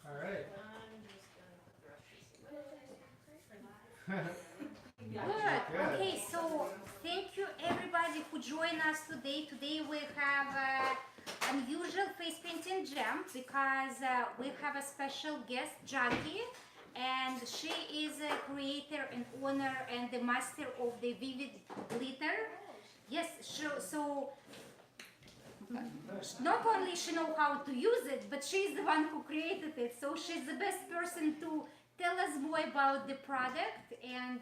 All right. I'm just going to put the rest Good. Okay, so thank you everybody who joined us today. Today we have unusual face painting jam because we have a special guest, Jackie, and she is a creator and owner and the master of the vivid glitter. Yes, so not only she know how to use it, but she's the one who created it. So she's the best person to tell us more about the product and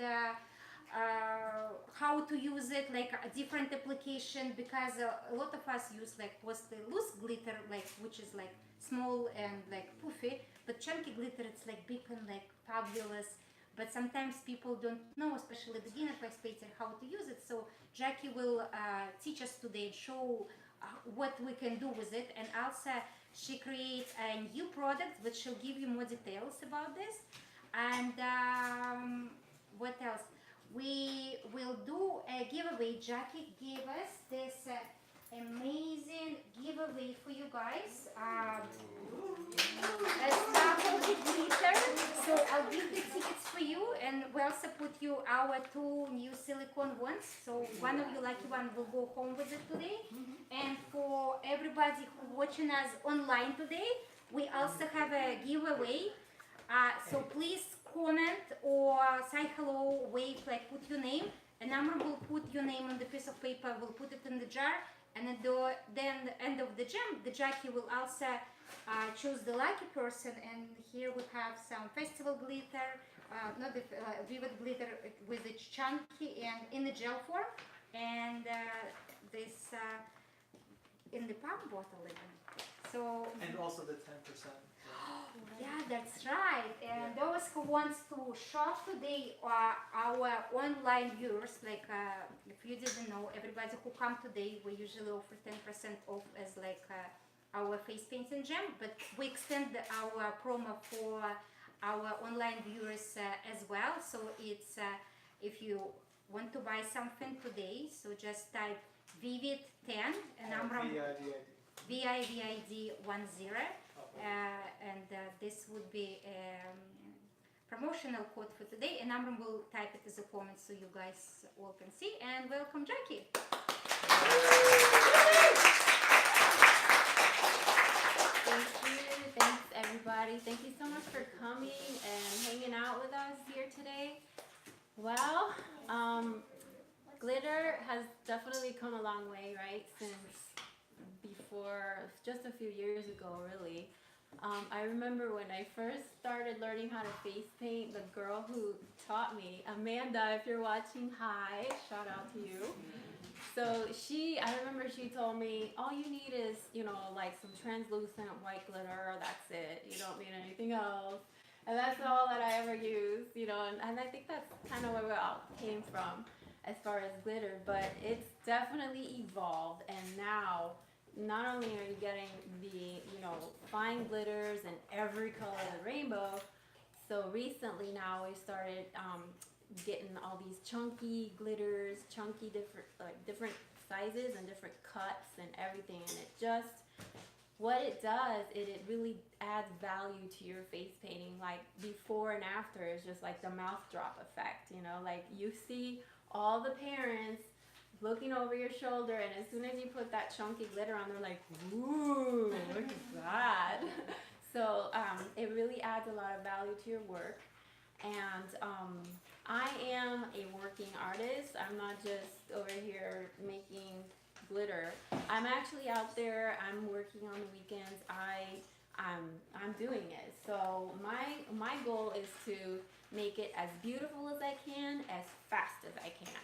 how to use it, like a different application, because a lot of us use like mostly loose glitter, like which is like small and like poofy, but chunky glitter it's like big and like fabulous. But sometimes people don't know, especially beginner face painter, how to use it. So Jackie will teach us today and show what we can do with it, and also she creates a new product, but she'll give you more details about this. And what else? We will do a giveaway. Jackie gave us this amazing giveaway for you guys. A sample with glitter. So I'll give the tickets for you, and we also put you our 2 new silicone ones. So one of you lucky one will go home with it today. And for everybody who watching us online today, we also have a giveaway. So please comment or say hello, wave, like put your name. And Amr will put your name on the piece of paper, we'll put it in the jar, and at the end of the jam, the Jackie will also choose the lucky person. And here we have some festival glitter, not the vivid glitter with it chunky and in the gel form, and this in the pump bottle even. So And also the 10%. yeah, that's right. And those who wants to shop today are our online viewers. Like if you didn't know, everybody who come today, we usually offer 10% off as like our face painting jam. But we extend our promo for our online viewers as well. So it's if you want to buy something today, so just type Vivid 10 and VIVID 10. And this would be promotional code for today, and Amram will type it as a comment so you guys all can see. And welcome, Jackie. Thank you. Thanks, everybody. Thank you so much for coming and hanging out with us here today. Well, glitter has definitely come a long way, right? Since before, just a few years ago, really. I remember when I first started learning how to face paint, the girl who taught me, Amanda, if you're watching, hi, shout out to you. So I remember she told me, all you need is, like some translucent white glitter, that's it. You don't need anything else. And that's all that I ever used, and I think that's kind of where we all came from as far as glitter, but it's definitely evolved, and now, not only are you getting the, fine glitters and every color of the rainbow, so recently now we started getting all these chunky glitters, different sizes and different cuts and everything, and what it does, it really adds value to your face painting. Like before and after is just like the mouth drop effect, like you see all the parents looking over your shoulder, and as soon as you put that chunky glitter on, they're like, ooh, look at that. So it really adds a lot of value to your work. And I am a working artist. I'm not just over here making glitter. I'm actually out there. I'm working on the weekends. I'm doing it. So my goal is to make it as beautiful as I can, as fast as I can.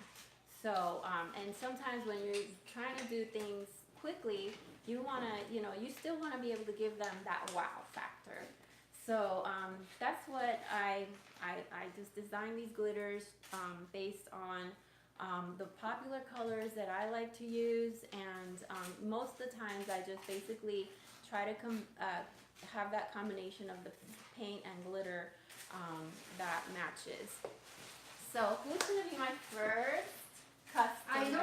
So, and sometimes when you're trying to do things quickly, you want to, you still want to be able to give them that wow factor. So that's what I just designed these glitters based on the popular colors that I like to use, and most of the times I just basically try to have that combination of the paint and glitter that matches. So who's going to be my first customer? I know.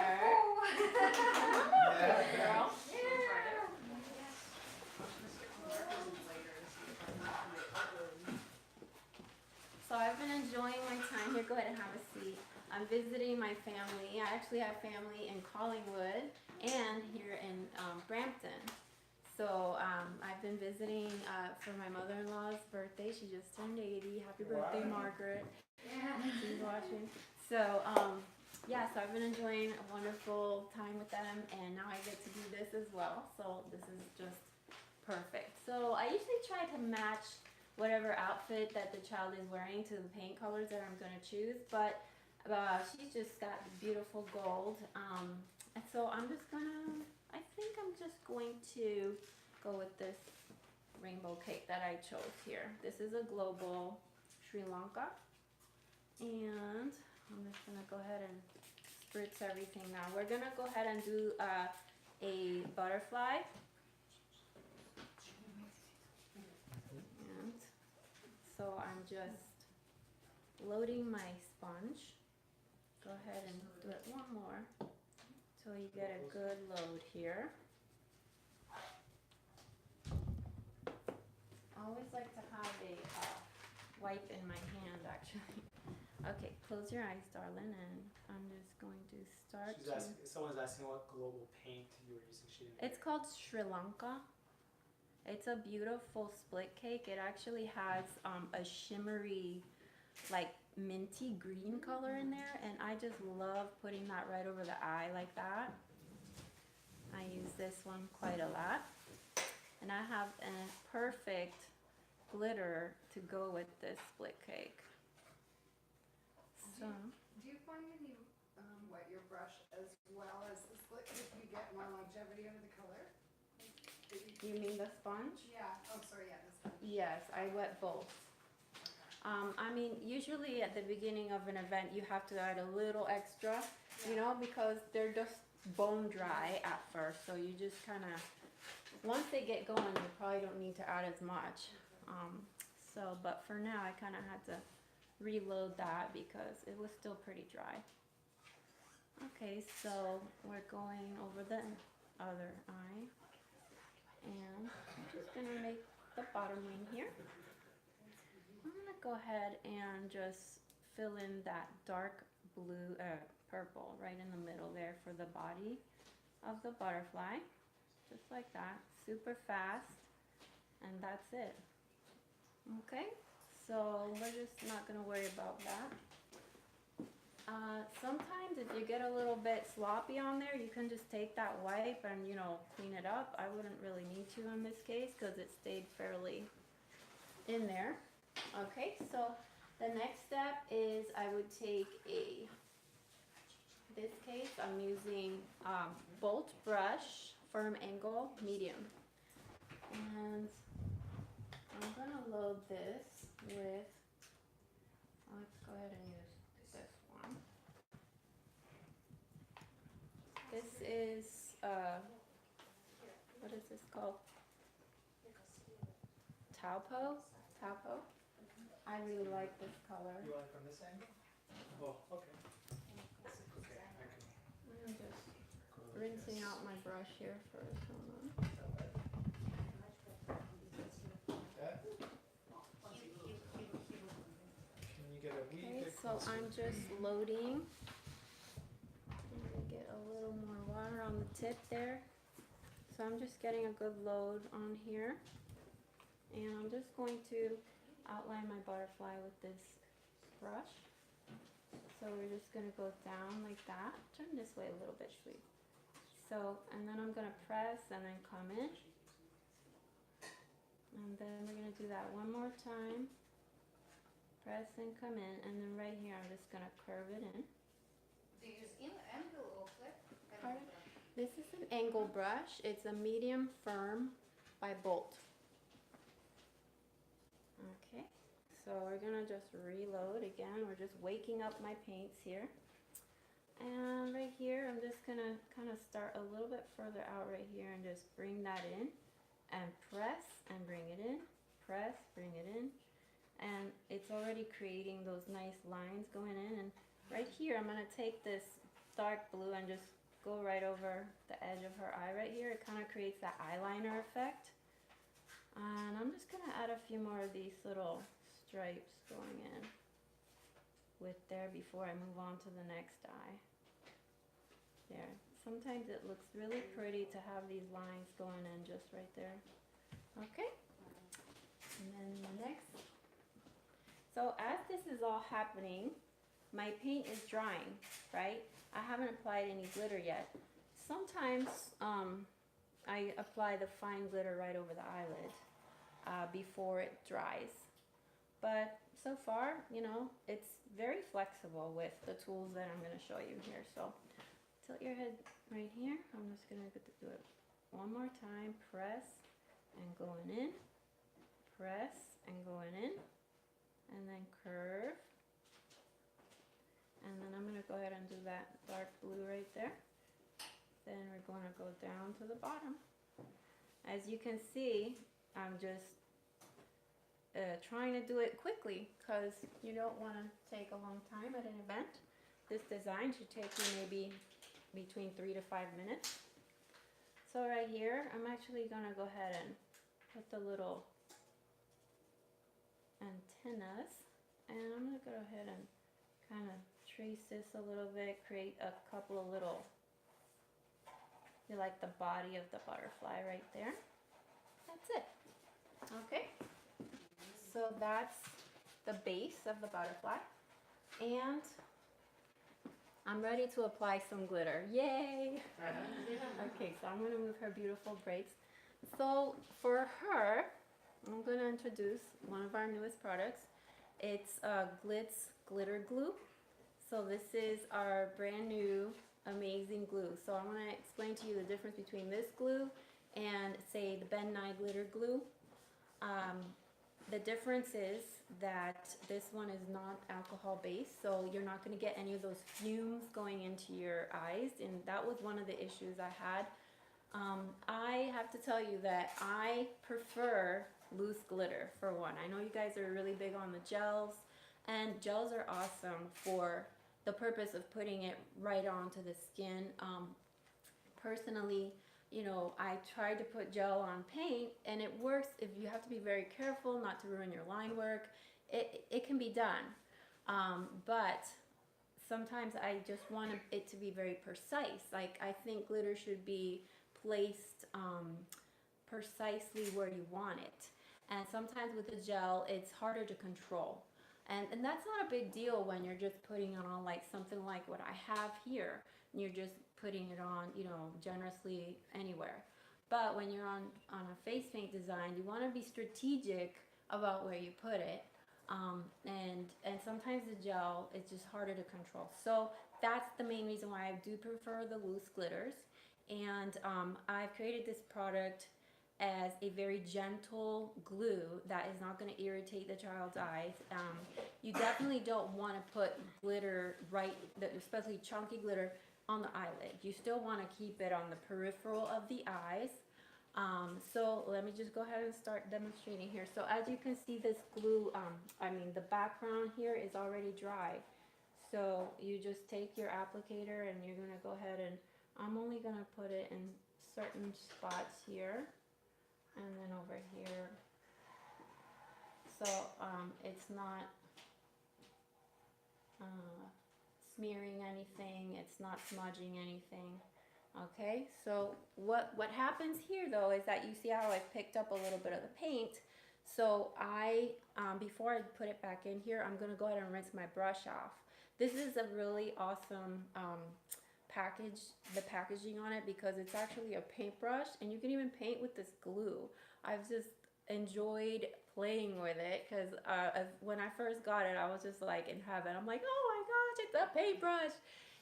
Okay, girl. enjoying my time here. Go ahead and have a seat. I'm visiting my family. I actually have family in Collingwood and here in Brampton. So I've been visiting for my mother-in-law's birthday. She just turned 80. Happy birthday, Margaret. Yeah. She's watching. So yeah, so I've been enjoying a wonderful time with them, and now I get to do this as well. So this is just perfect. So I usually try to match whatever outfit that the child is wearing to the paint colors that I'm going to choose, but she's just got beautiful gold, and so I think I'm just going to go with this rainbow cake that I chose here. This is a global Sri Lanka, and I'm just going to go ahead and spritz everything now. We're going to go ahead and do a butterfly. And so I'm just loading my sponge. Go ahead and do it one more so you get a good load here. I always like to have a wipe in my hand, actually. Okay, close your eyes, darling, and I'm just going to start. Someone's asking what global paint you were using. It's called Sri Lanka. It's a beautiful split cake. It actually has a shimmery, like minty green color in there, and I just love putting that right over the eye like that. I use this one quite a lot, and I have a perfect glitter to go with this split cake. So do you find when you wet your brush as well as the split cake, you get more longevity over the color? you mean the sponge? Yeah. Oh, sorry. Yeah, the sponge. Yes, I wet both. I mean, usually at the beginning of an event, you have to add a little extra, you know, because they're just bone dry at first. So you just kind of, once they get going, you probably don't need to add as much. But for now, I kind of had to reload that because it was still pretty dry. Okay, so we're going over the other eye. And I'm just going to make the bottom wing here. I'm going to go ahead and just fill in that dark blue, purple right in the middle there for the body of the butterfly. Just like that, super fast, and that's it. Okay, so we're just not going to worry about that. Sometimes if you get a little bit sloppy on there, you can just take that wipe and, you know, clean it up. I wouldn't really need to in this case because it stayed fairly in there. Okay, so the next step is I would take this case, I'm using Bolt brush, firm angle, medium. And I'm going to load this with, let's go ahead and use this one. This is, what is this called? Taupo? Taupo? I really like this color. You want it from this angle? Oh, okay. Okay, I'm just rinsing out my brush here first. Hold on. Can you get a wee Okay, bit so closer? I'm just loading. I'm gonna get a little more water on the tip there. So I'm just getting a good load on here. And I'm just going to outline my butterfly with this brush. So we're just going to go down like that. Turn this way a little bit, sweet. So, and then I'm going to press and then come in. And then we're going to do that one more time. Press and come in. And then right here, I'm just going to curve it in. Do you use angle or flip? Pardon? This is an angle brush. It's a medium firm by Bolt. Okay, so we're gonna just reload again. We're just waking up my paints here. And right here, I'm just gonna kind of start a little bit further out right here and just bring that in and press and bring it in, press, bring it in. And it's already creating those nice lines going in. And right here, I'm gonna take this dark blue and just go right over the edge of her eye right here. It kind of creates that eyeliner effect. And I'm just going to add a few more of these little stripes going in. with there before I move on to the next eye. There. Sometimes it looks really pretty to have these lines going in just right there. Okay. And then the next. So as this is all happening, my paint is drying, right? I haven't applied any glitter yet. Sometimes I apply the fine glitter right over the eyelid before it dries. But so far, you know, it's very flexible with the tools that I'm going to show you here. So tilt your head right here. I'm just going to do it one more time. Press and going in. Press and going in. And then curve. And then I'm going to go ahead and do that dark blue right there. Then we're going to go down to the bottom. As you can see, I'm just trying to do it quickly because you don't want to take a long time at an event. This design should take you maybe between 3 to 5 minutes. So right here, I'm actually going to go ahead and put the little antennas, and I'm going to go ahead and kind of trace this a little bit, create a couple of little, you like the body of the butterfly right there. That's it. Okay. So that's the base of the butterfly. And I'm ready to apply some glitter. Yay! Okay, so I'm going to move her beautiful braids. So for her, I'm going to introduce one of our newest products. It's Glitz Glitter Glue. So this is our brand new amazing glue. So I want to explain to you the difference between this glue and say the Ben Nye glitter glue. The difference is that this one is not alcohol based, so you're not going to get any of those fumes going into your eyes, and that was one of the issues I had. I have to tell you that I prefer loose glitter for one. I know you guys are really big on the gels, and gels are awesome for the purpose of putting it right onto the skin. Personally, you know, I tried to put gel on paint and it works if you have to be very careful not to ruin your line work. It can be done, but sometimes I just want it to be very precise. Like, I think glitter should be placed precisely where you want it, and sometimes with the gel it's harder to control. And that's not a big deal when you're just putting it on like something like what I have here. And you're just putting it on, you know, generously anywhere. But when you're on a face paint design, you want to be strategic about where you put it. And sometimes the gel is just harder to control. So that's the main reason why I do prefer the loose glitters. And I've created this product as a very gentle glue that is not going to irritate the child's eyes. You definitely don't want to put glitter especially chunky glitter, on the eyelid. You still want to keep it on the peripheral of the eyes. So let me just go ahead and start demonstrating here. So as you can see, this glue, the background here is already dry. So you just take your applicator and you're going to go ahead and, I'm only going to put it in certain spots here. And then over here, so it's not smearing anything, it's not smudging anything. Okay, so what happens here though is that you see how I picked up a little bit of the paint. So I, before I put it back in here, I'm going to go ahead and rinse my brush off. This is a really awesome the packaging on it, because it's actually a paintbrush and you can even paint with this glue. I've just enjoyed playing with it because when I first got it, I was just like in heaven. I'm like, oh my gosh, it's a paintbrush.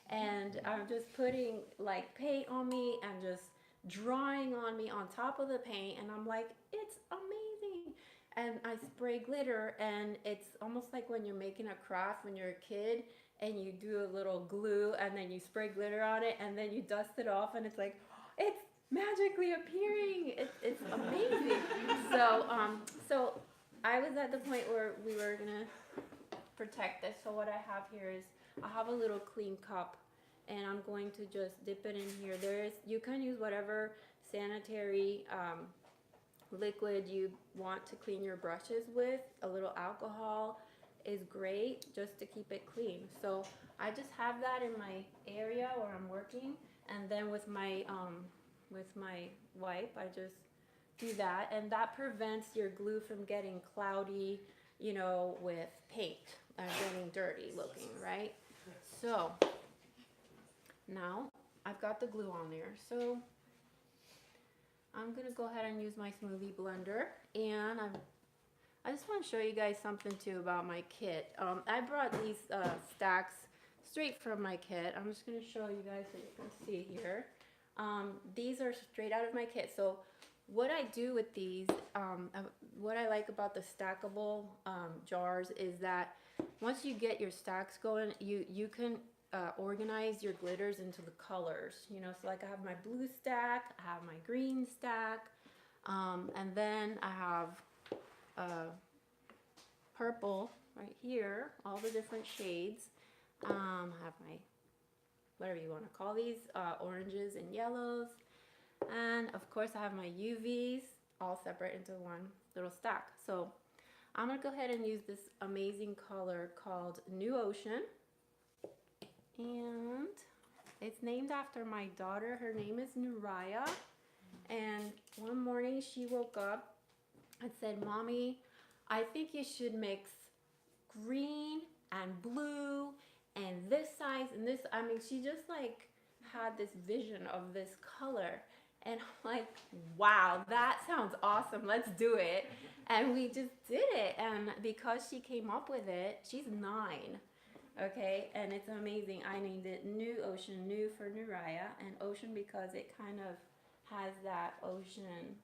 And I'm just putting like paint on me and just drawing on me on top of the paint, and I'm like, it's amazing. And I spray glitter, and it's almost like when you're making a craft when you're a kid and you do a little glue and then you spray glitter on it and then you dust it off and it's like, it's magically appearing. It's amazing. So I was at the point where we were gonna protect this. So what I have here is I have a little clean cup, and I'm going to just dip it in here. You can use whatever sanitary liquid you want to clean your brushes with. A little alcohol is great just to keep it clean. So I just have that in my area where I'm working, and then with my wipe, I just do that, and that prevents your glue from getting cloudy, you know, with paint and getting dirty looking, right? So now I've got the glue on there. So I'm gonna go ahead and use my smoothie blender, and I just want to show you guys something too about my kit. I brought these stacks straight from my kit. I'm just gonna show you guys so you can see here. These are straight out of my kit. So what I do with these, what I like about the stackable jars is that once you get your stacks going, you can organize your glitters into the colors. You know, so like I have my blue stack, I have my green stack, and then I have purple right here, all the different shades. I have my, whatever you want to call these, oranges and yellows. And of course I have my UVs all separate into one little stack. So I'm gonna go ahead and use this amazing color called New Ocean. And it's named after my daughter. Her name is Nuraya. And one morning she woke up and said, "Mommy, I think you should mix green and blue and this size and this." I mean, she just like had this vision of this color. And I'm like, wow, that sounds awesome. Let's do it. And we just did it. And because she came up with it, she's 9. Okay, and it's amazing. I named it New Ocean, new for Nuraya, and ocean because it kind of has that ocean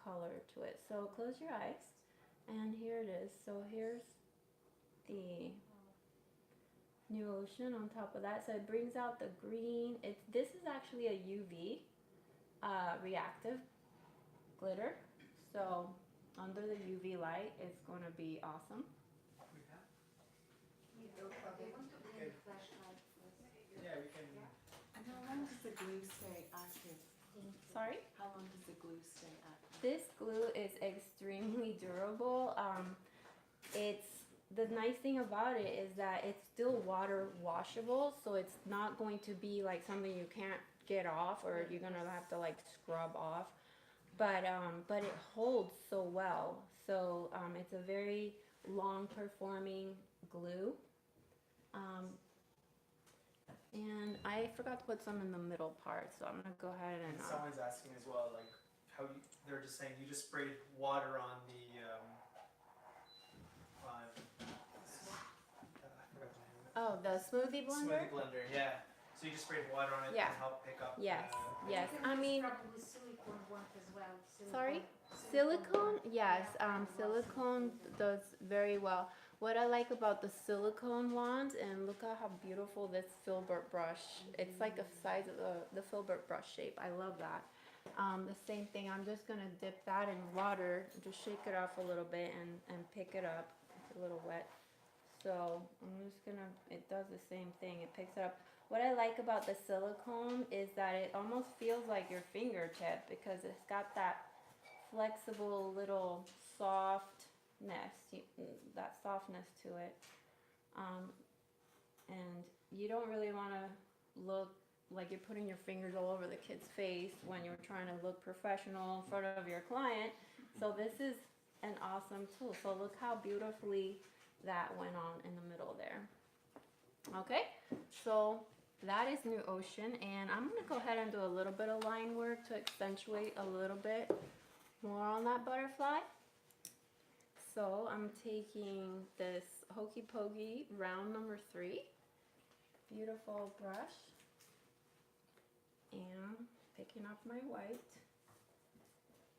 color to it. So close your eyes, and here it is. So here's the New Ocean on top of that. So it brings out the green. This is actually a UV reactive glitter. So under the UV light, it's going to be awesome. Yeah, we can. How long does the glue stay active? Sorry? How long does the glue stay active? This glue is extremely durable. The nice thing about it is that it's still water washable, so it's not going to be like something you can't get off or you're gonna have to like scrub off. But it holds so well. So it's a very long performing glue. And I forgot to put some in the middle part, so I'm gonna go ahead and. Someone's asking as well, like how they're just saying you just sprayed water on the Oh, the smoothie blender? Smoothie blender, yeah. So you just sprayed water on it Yeah. to help pick up. Yes, yes. You can I use mean, probably silicone one as well. sorry? Silicone? Yes, silicone does very well. What I like about the silicone ones, and look at how beautiful this filbert brush. It's like the size of the filbert brush shape. I love that. The same thing, I'm just gonna dip that in water, just shake it off a little bit and pick it up. It's a little wet. So I'm just gonna, it does the same thing, it picks it up. What I like about the silicone is that it almost feels like your fingertip because it's got that flexible little softness, that softness to it. And you don't really wanna look like you're putting your fingers all over the kid's face when you're trying to look professional in front of your client. So this is an awesome tool. So look how beautifully that went on in the middle there. Okay, so that is New Ocean, and I'm gonna go ahead and do a little bit of line work to accentuate a little bit more on that butterfly. So I'm taking this Hokey Pokey round number 3, beautiful brush, and picking up my white,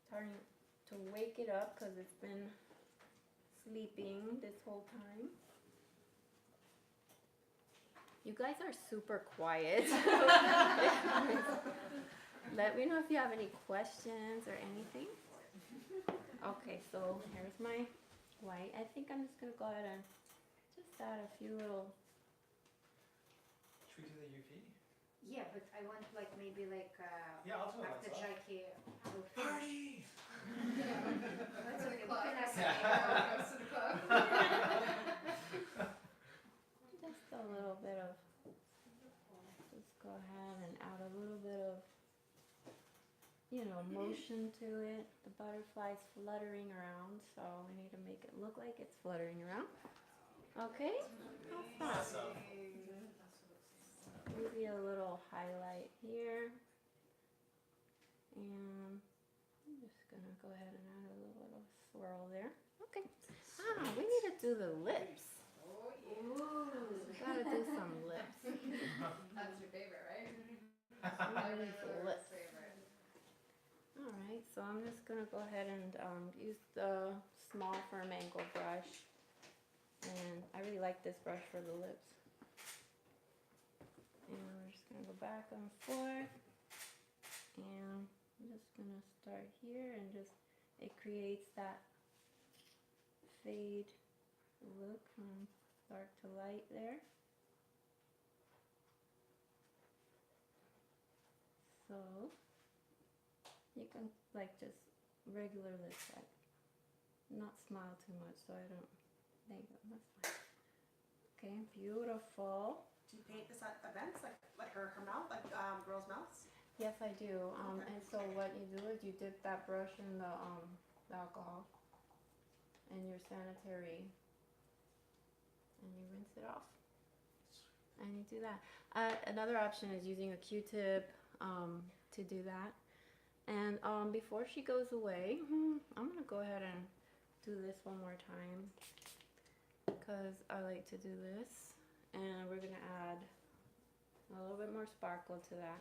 starting to wake it up because it's been sleeping this whole time. You guys are super quiet. Let me know if you have any questions or anything. Okay, so here's my white. I think I'm just gonna go ahead and just add a few little. Should we do the UV? Yeah, but I want like maybe like Yeah, I'll do it after myself. Jackie will finish. Party! That's okay. We can ask Yeah. motion to it. The butterfly's fluttering around, so we need to make it look like it's fluttering around. Okay? How's that? Awesome. Maybe a little highlight here. And I'm just gonna go ahead and add a little swirl there. Okay. We need to do the lips. Oh, We gotta do some lips. That's your favorite, right? Everybody's lips. favorite. Alright, so I'm just gonna go ahead and use the small firm angle brush. And I really like this brush for the lips. And we're just gonna go back and forth. And I'm just gonna start here and just, it creates that fade look from dark to light there. So you can like just regular lips, like not smile too much so I don't, there you go, that's fine. Okay, beautiful. Do you paint this at events, like her mouth, like girls' mouths? Yes, I do. Okay. And so what you do is you dip that brush in the alcohol and your sanitary, and you rinse it off. And you do that. Another option is using a Q-tip to do that. And before she goes away, I'm gonna go ahead and do this one more time because I like to do this. And we're gonna add a little bit more sparkle to that.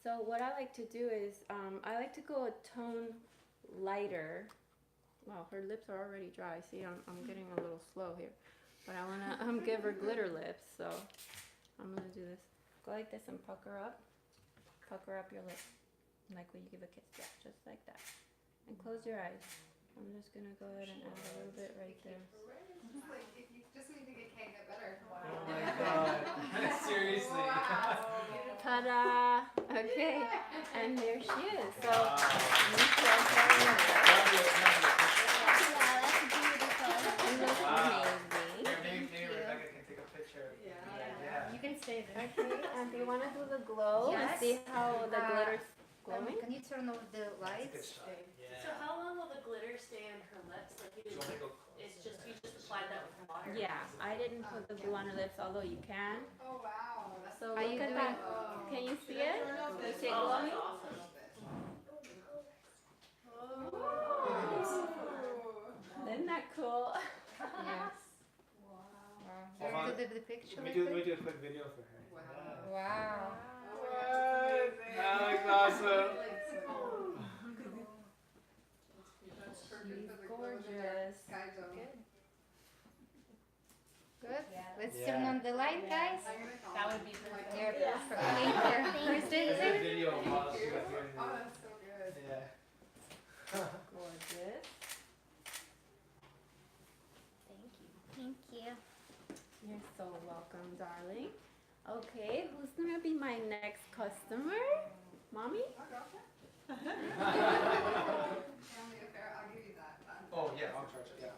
So what I like to do is, I like to go a tone lighter. Wow, her lips are already dry. See, I'm getting a little slow here. But I wanna give her glitter lips, so I'm gonna do this. Go like this and pucker up your lip, like when you give a kiss. Yeah, just like that. And close your eyes. I'm just gonna go ahead and add a little bit right there. It's like, if you just when you think it can't get better. Oh my god. Seriously. Wow. Ta-da! Okay, and there she is. So, Wow. you feel very Love it, love it. Wow, that's beautiful. You look Wow. amazing. Here, maybe Rebecca can take a picture. Yeah. You can stay there. Okay, and do you want to do the glow and Yes. see how the glitter's glowing? Can you turn off the That's a good lights? shot. So Yeah. how long will the glitter stay on her lips? Like Do you want me to go it's just you just applied that with water. Yeah, I didn't put the glue on her lips, although you can. Oh, wow. So Are look you at doing- that. Oh. Can you see it? Oh, Is that's it glowing? awesome. Isn't that cool? Yes. Wow. You Hold want on. to do the picture? Let me real do quick? a quick video for her. Wow. Wow. What? That looks awesome. That's She's perfect for the gorgeous. Sky zone. Good. Let's Yeah. turn on the light, guys. I'm gonna call That him. would be perfect. Yeah, Yeah. perfect. Thank you. There's a Kristen? video while she was Oh, doing that's so good. it. Yeah. Gorgeous. Thank you. You're so welcome, darling. Okay, who's gonna be my next customer? Mommy? Tell me if I'll give you that. Oh yeah, I'll charge it. Yeah.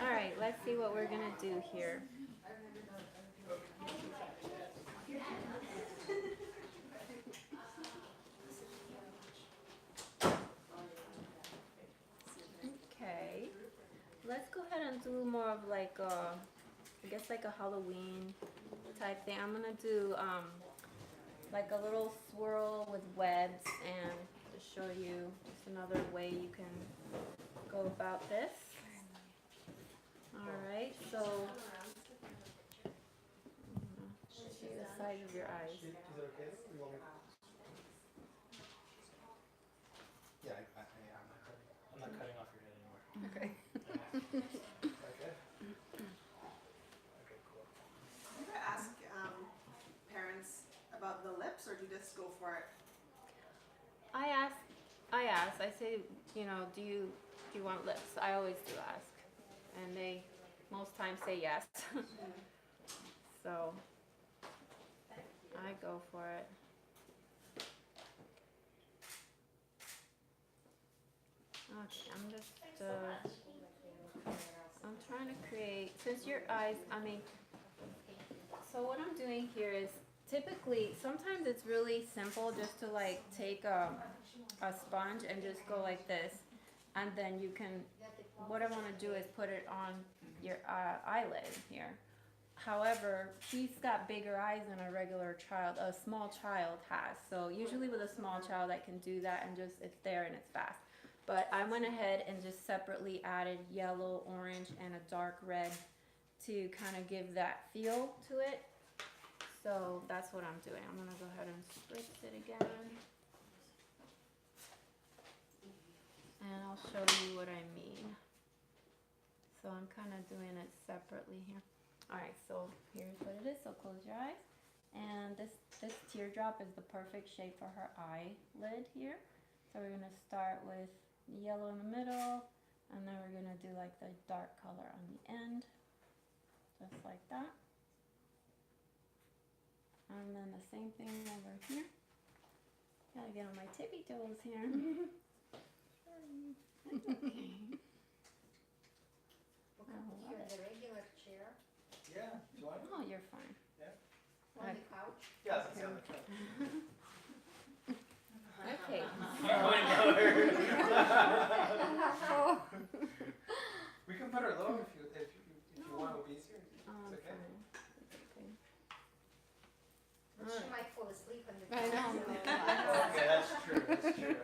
All right, let's see what we're gonna do here. Okay, let's go ahead and do more of like a, I guess like a Halloween type thing. I'm gonna do like a little swirl with webs and to show you just another way you can go about this. Alright, so see the size of your eyes. Is it okay? You want me? Yeah, I'm not cutting off your head anymore. Okay. Okay. Okay, cool. Do you ever ask parents about the lips, or do you just go for it? I ask, I say, you know, do you want lips? I always do ask. And they most times say yes. So I go for it. Okay, I'm just, I'm trying to create, since your eyes, I mean, so what I'm doing here is, typically, sometimes it's really simple just to like take a sponge and just go like this, and then you can, what I want to do is put it on your eyelid here. However, she's got bigger eyes than a regular child, a small child has. So usually with a small child I can do that and just, it's there and it's fast. But I went ahead and just separately added yellow, orange, and a dark red to kind of give that feel to it. So that's what I'm doing. I'm gonna go ahead and spritz it again. And I'll show you what I mean. So I'm kind of doing it separately here. Alright, so here's what it is. So close your eyes. And this teardrop is the perfect shape for her eyelid here. So we're gonna start with yellow in the middle, and then we're gonna do like the dark color on the end. Just like that. And then the same thing over here. Gotta get on my tippy toes here. Okay. We can put you in the regular chair Yeah, do you want it? Oh, you're fine. on the couch. Yeah, it's on the couch. Okay. Keep going nowhere. We can put her lower if you want, it would be easier. It's okay. Fine. It's okay. But she might fall asleep on the I couch. know. Okay, that's true, that's true.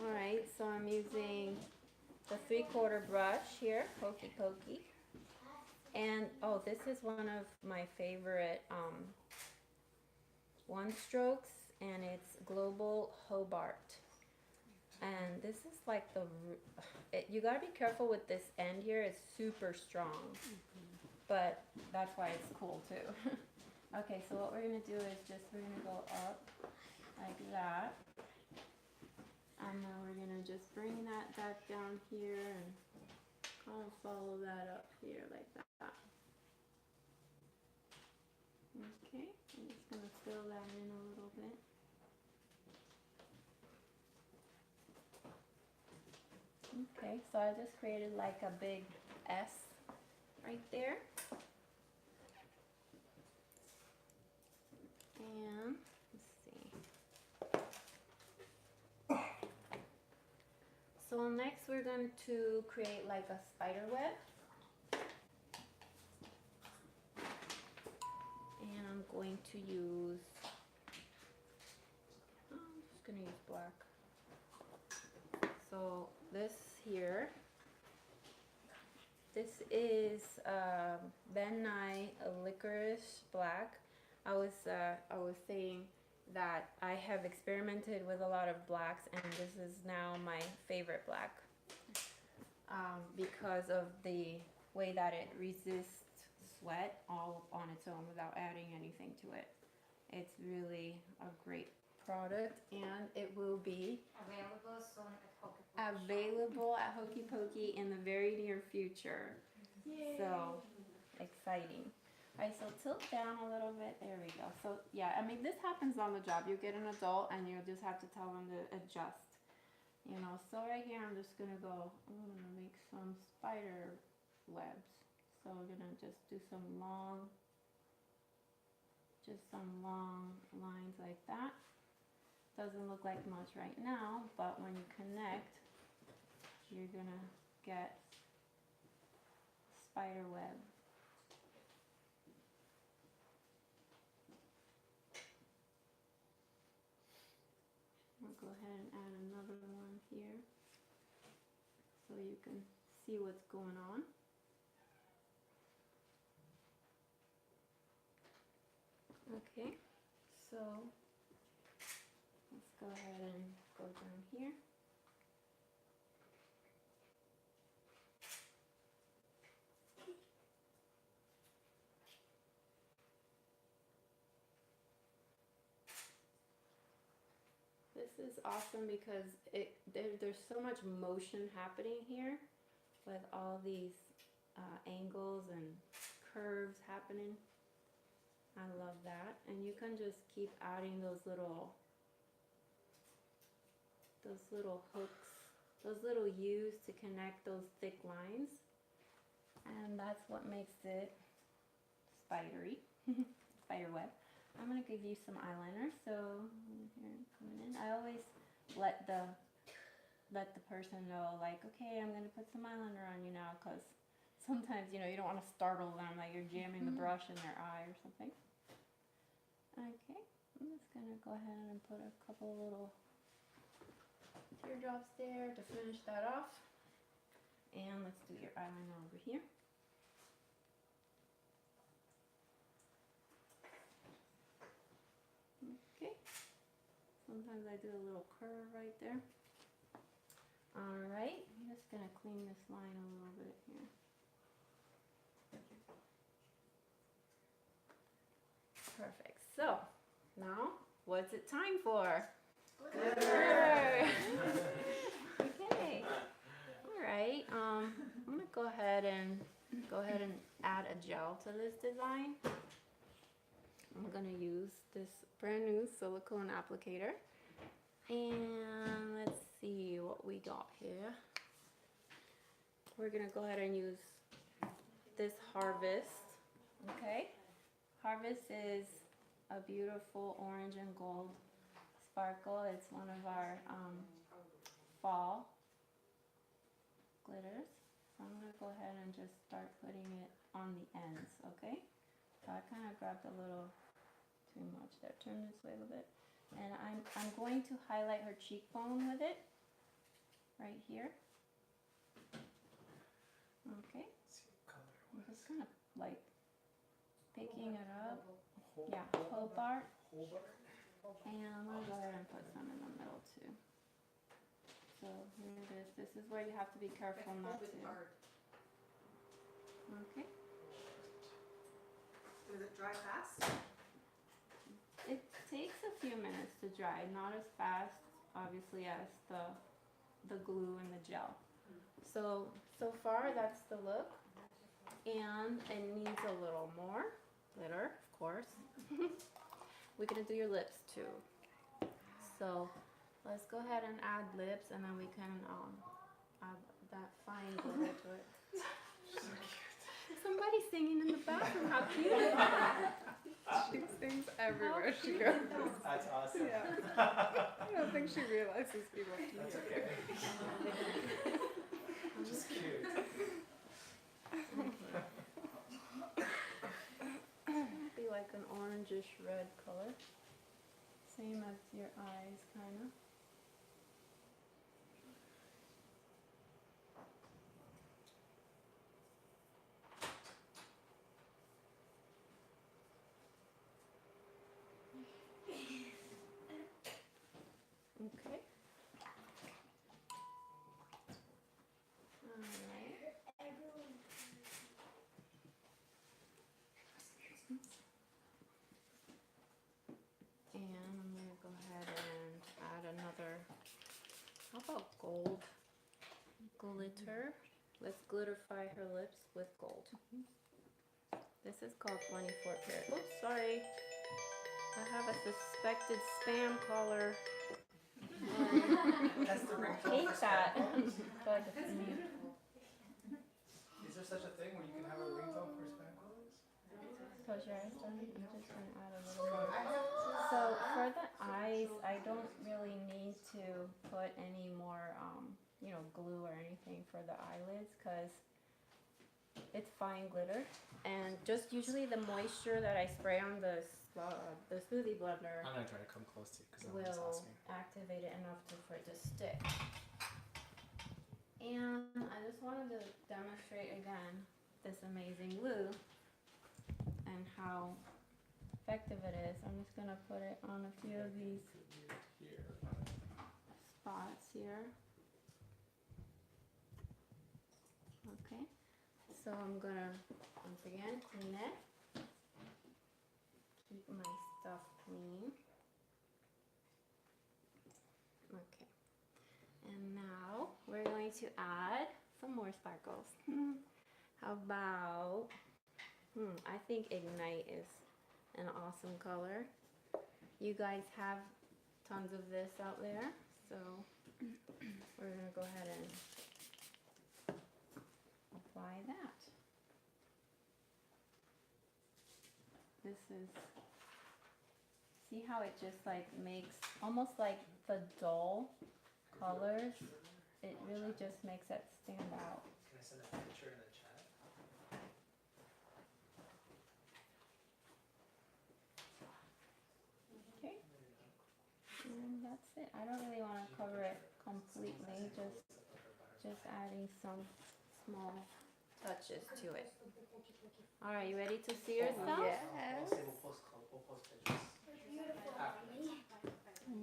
Alright, so I'm using the 3/4 brush here, Hokey Pokey. And, oh, this is one of my favorite one strokes, and it's Global Hobart. And this is like the, you gotta be careful with this end here, it's super strong. But that's why it's cool too. Okay, so what we're gonna do is just, we're gonna go up like that. And then we're gonna just bring that back down here and kind of follow that up here like that. Okay, I'm just gonna fill that in a little bit. Okay, so I just created like a big S right there. And let's see. So next we're going to create like a spider web. And I'm going to use, I'm just going to use black. So this here, this is Ben Nye Licorice Black. I was saying that I have experimented with a lot of blacks, and this is now my favorite black because of the way that it resists sweat all on its own without adding anything to it. It's really a great product, and it will be Available soon at Hokey Pokey. available at Hokey Pokey in the very near future. Yay. So exciting. Alright, so tilt down a little bit. There we go. So yeah, I mean, this happens on the job. You get an adult and you just have to tell them to adjust. You know, so right here I'm just gonna go, I'm gonna make some spider webs. So we're gonna just do some long lines like that. Doesn't look like much right now, but when you connect, you're gonna get spider web. I'll go ahead and add another one here so you can see what's going on. Okay, so let's go ahead and go down here. This is awesome because there's so much motion happening here with all these angles and curves happening. I love that. And you can just keep adding those little hooks, those little U's to connect those thick lines. And that's what makes it spidery, spider web. I'm gonna give you some eyeliner. So here, coming in. I always let the person know, like, okay, I'm gonna put some eyeliner on you now, because sometimes, you know, you don't want to startle them, like you're jamming the brush in their eye or something. Okay, I'm just gonna go ahead and put a couple little teardrops there to finish that off. And let's do your eyeliner over here. Okay, sometimes I do a little curve right there. Alright, I'm just going to clean this line a little bit here. Perfect. So, now, what's it time for? Glitter! Okay. Alright, I'm going to go ahead and add a gel to this design. I'm going to use this brand new silicone applicator. And let's see what we got here. We're going to go ahead and use this Harvest. Okay. Harvest is a beautiful orange and gold sparkle. It's one of our fall glitters. So I'm going to go ahead and just start putting it on the ends, okay? So I kind of grabbed a little too much there. Turn this way a little bit. And I'm going to highlight her cheekbone with it, right here. Okay. I'm just kind of like picking it up. Yeah, Hobart. And I'm going to go ahead and put some in the middle too. So here it is. This is where you have to be careful not to. Okay. Does it dry fast? It takes a few minutes to dry, not as fast, obviously, as the glue and the gel. So far that's the look, and it needs a little more glitter, of course. We're gonna do your lips too. So let's go ahead and add lips, and then we can add that fine glitter to it. Somebody's singing in the bathroom. How cute! She sings everywhere she goes. That's awesome. Yeah. I don't think she realizes people can That's hear. okay. Just cute. Be like an orangish red color. Same as your eyes, kind of. Okay. Alright. And I'm going to go ahead and add another, how about gold glitter? Let's glitterify her lips with gold. This is called 24 karat. Oops, sorry. I have a suspected spam caller. That's the ringtone Hate for that. spam calls? But it's me. Is there such a thing where you can have a ringtone for spam calls? Close your eyes, Johnny. I'm just going to add a little more. So for the eyes, I don't really need to put any more, you know, glue or anything for the eyelids, because it's fine glitter. And just usually the moisture that I spray on the smoothie blender I'm gonna try to come close to you because I'm just will asking. activate it enough for it to stick. And I just wanted to demonstrate again this amazing glue and how effective it is. I'm just going to put it on a few of these Here. spots here. Okay, so I'm going to once again clean it. Keep my stuff clean. Okay, and now we're going to add some more sparkles. How about, I think Ignite is an awesome color. You guys have tons of this out there, so we're going to go ahead and apply that. This is see how it just like makes almost like the dull colors. It really just makes it stand out. Can I send a picture in the chat? Okay. And that's it. I don't really want to cover it completely, just adding some small touches to it. All right, you ready to see yourself? We'll Yes. say we'll post pictures.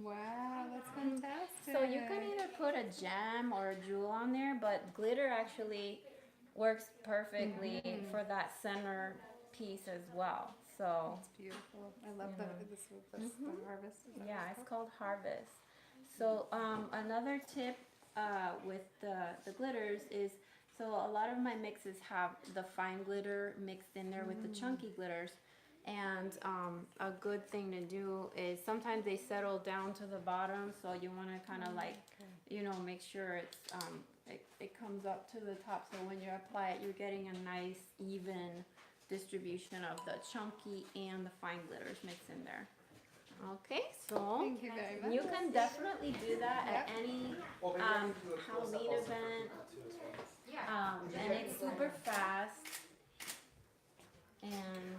Wow, that's fantastic. So you can either put a gem or a jewel on there, but glitter actually works perfectly for that center piece as well. So It's beautiful. I love Yeah. this the harvest. Is that yeah, what it's called Harvest. So another tip with the glitters is, so a lot of my mixes have the fine glitter mixed in there with the chunky glitters. And a good thing to do is sometimes they settle down to the bottom, so you want to kind of like, you know, make sure it's it comes up to the top, so when you apply it, you're getting a nice even distribution of the chunky and the fine glitters mixed in there. Okay, so Thank you very much. you can definitely do that at any Well, maybe I can do a close-up Halloween also for event. people too as well. and it's super fast and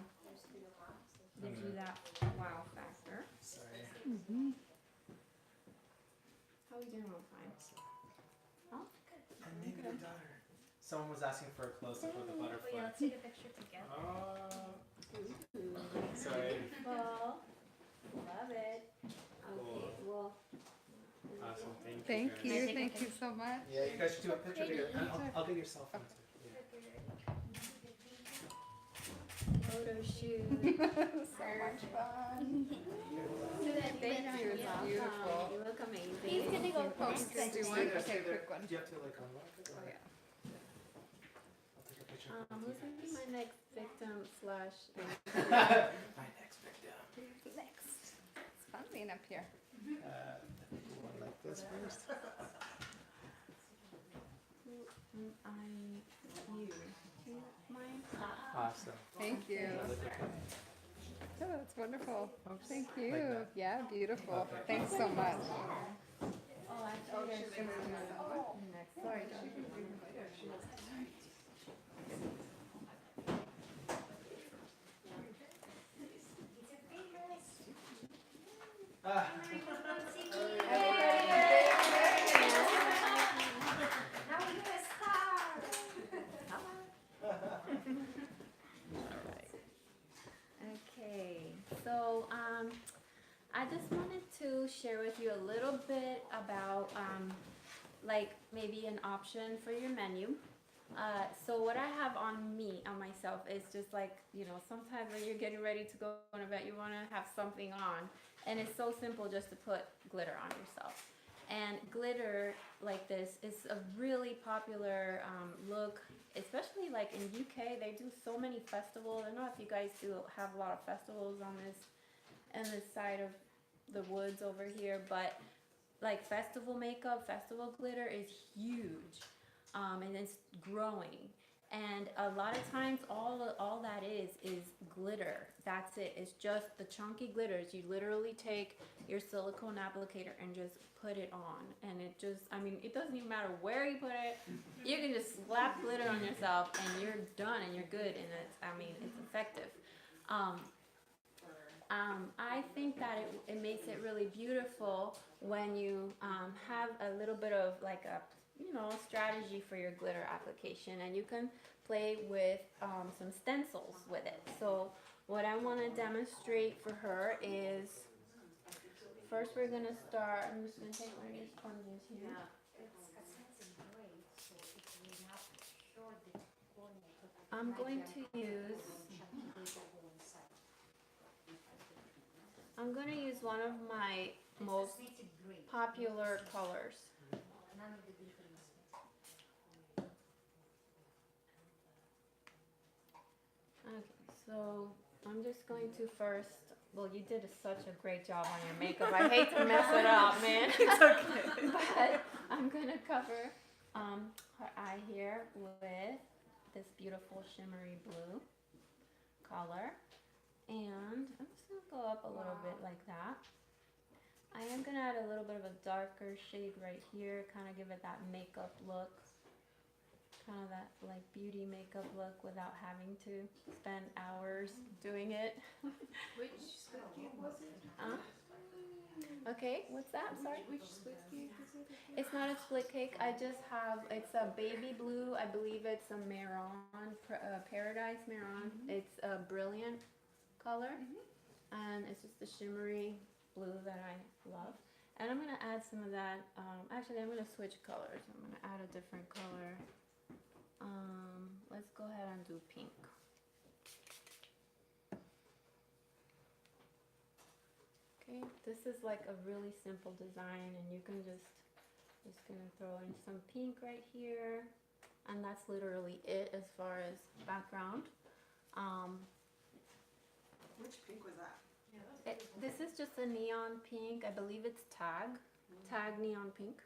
gives you that wow factor. Sorry. How are we doing on time? And maybe your daughter. Someone was asking for a close-up of the Oh, yeah, butterfly. let's take a picture together. Sorry. Beautiful. Love it. Okay, well. Awesome. Thank Can I you. take a Thank you so much. Yeah, you guys should do a picture together. And I'll get your cell phone too. Photo shoot. So much fun. Thank you, it's beautiful. You look amazing. He's gonna go Oh, first. just do one. Okay, quick one. Do you have to like unlock it? Oh or- yeah. I'll take a picture. Who's gonna be my next victim slash? My next victim. Next. It's fun being up here. One like this first. Who am I? You. Do you mind? Awesome. Thank you. Look okay. Oh, that's wonderful. Thank Like you. that. Yeah, beautiful. Okay. Thanks so much. Oh, actually, there's just next. Sorry, Ah. Now you a star. Okay, so I just wanted to share with you a little bit about like maybe an option for your menu. So what I have on myself is just like, you know, sometimes when you're getting ready to go on an event, you want to have something on, and it's so simple just to put glitter on yourself. And glitter like this is a really popular look, especially like in UK. They do so many festivals. I don't know if you guys do have a lot of festivals on this side of the woods over here, but like festival makeup, festival glitter is huge, and it's growing. And a lot of times, all that is glitter. That's it. It's just the chunky glitters. You literally take your silicone applicator and just put it on, and it just, I mean, it doesn't even matter where you put it. You can just slap glitter on yourself, and you're done, and you're good, and it's effective. I think that it makes it really beautiful when you have a little bit of like a, you know, strategy for your glitter application, and you can play with some stencils with it. So what I want to demonstrate for her is, first we're going to start, I'm just going to take one of these sponges here. I'm going to use one of my most popular colors. Okay, so I'm just going to first, well, you did such a great job on your makeup. I hate to mess it up, man. It's okay. But I'm going to cover her eye here with this beautiful shimmery blue color. And I'm just gonna go up a little bit like that. I am gonna add a little bit of a darker shade right here, kind of give it that makeup look. Kind of that like beauty makeup look without having to spend hours doing it. Which split cake was it? Okay, what's that? Sorry. Which split cake is it? It's not a split cake. I just have, it's a baby blue. I believe it's a Marron, Paradise Marron. It's a brilliant color. And it's just a shimmery blue that I love. And I'm going to add some of that. Actually, I'm going to switch colors. I'm going to add a different color. Let's go ahead and do pink. Okay, this is like a really simple design, and you can just gonna throw in some pink right here, and that's literally it as far as background. Which pink was that? This is just a neon pink. I believe it's tag neon pink.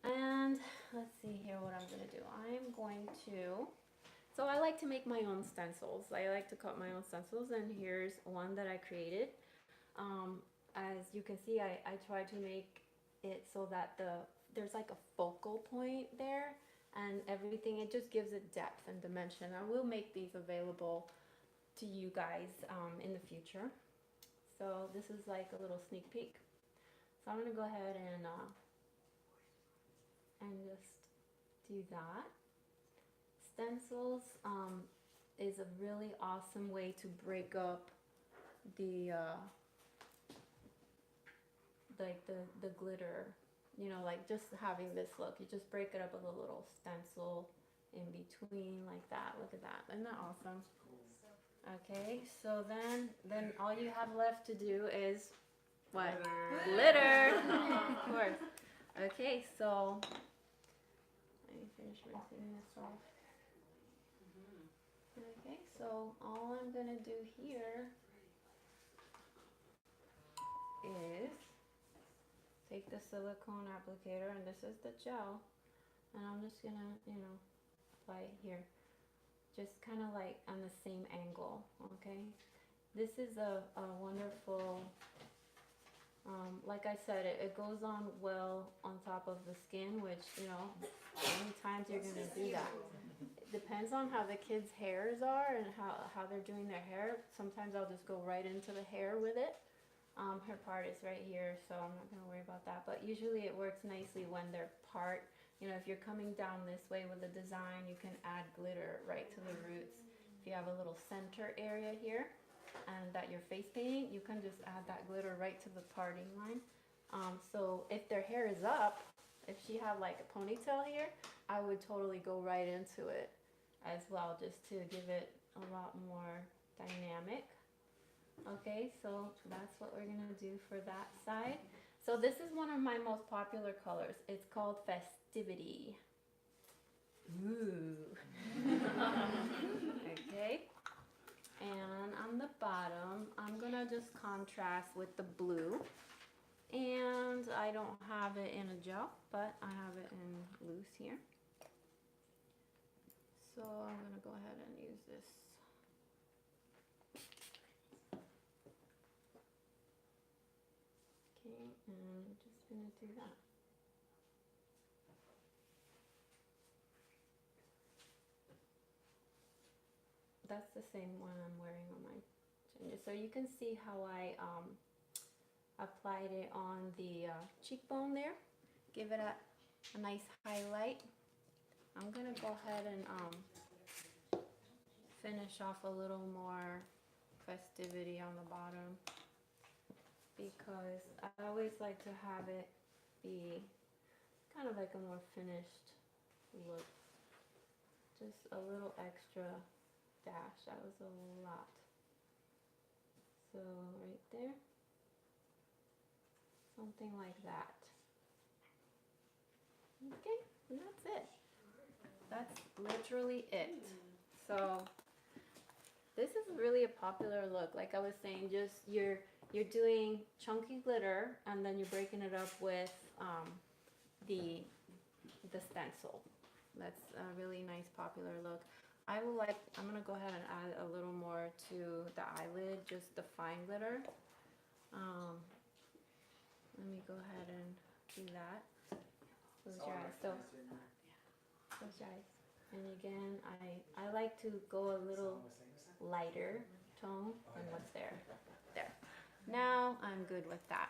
And let's see here what I'm gonna do. I'm going to, so I like to make my own stencils. I like to cut my own stencils, and here's one that I created. As you can see, I try to make it so that there's like a focal point there, and everything, it just gives it depth and dimension. I will make these available to you guys in the future. So this is like a little sneak peek. So I'm gonna go ahead and just do that. Stencils is a really awesome way to break up the the glitter, you know, like just having this look. You just break it up with a little stencil in between like that. Look at that. Isn't that awesome? Okay, so then all you have left to do is what? Glitter. Of course. Okay, so let me finish rinsing this off. Okay, so all I'm gonna do here is take the silicone applicator, and this is the gel, and I'm just gonna, you know, apply it here, just kind of like on the same angle. Okay, this is a wonderful, like I said, it goes on well on top of the skin, which, you know, many times you're gonna do that. It depends on how the kids' hairs are and how they're doing their hair. Sometimes I'll just go right into the hair with it. Her part is right here, so I'm not going to worry about that. But usually it works nicely when they're part. You know, if you're coming down this way with the design, you can add glitter right to the roots. If you have a little center area here and that you're face painting, you can just add that glitter right to the parting line. So if their hair is up, if she had like a ponytail here, I would totally go right into it as well, just to give it a lot more dynamic. Okay, so that's what we're gonna do for that side. So this is one of my most popular colors. It's called Festivity. Ooh. Okay. And on the bottom, I'm gonna just contrast with the blue. And I don't have it in a gel, but I have it in loose here. So I'm gonna go ahead and use this. Okay, and I'm just gonna do that. That's the same one I'm wearing on my ginger. So you can see how I applied it on the cheekbone there. Give it a nice highlight. I'm gonna go ahead and finish off a little more Festivity on the bottom, because I always like to have it be kind of like a more finished look. Just a little extra dash. That was a lot. So right there, something like that. Okay, and that's it. That's literally it. So this is really a popular look. Like I was saying, just you're doing chunky glitter, and then you're breaking it up with the stencil. That's a really nice popular look. I'm gonna go ahead and add a little more to the eyelid, just the fine glitter. Let me go ahead and do that. Close your eyes. So, close your eyes. And again, I like to go a little lighter tone than what's there. There. Now I'm good with that.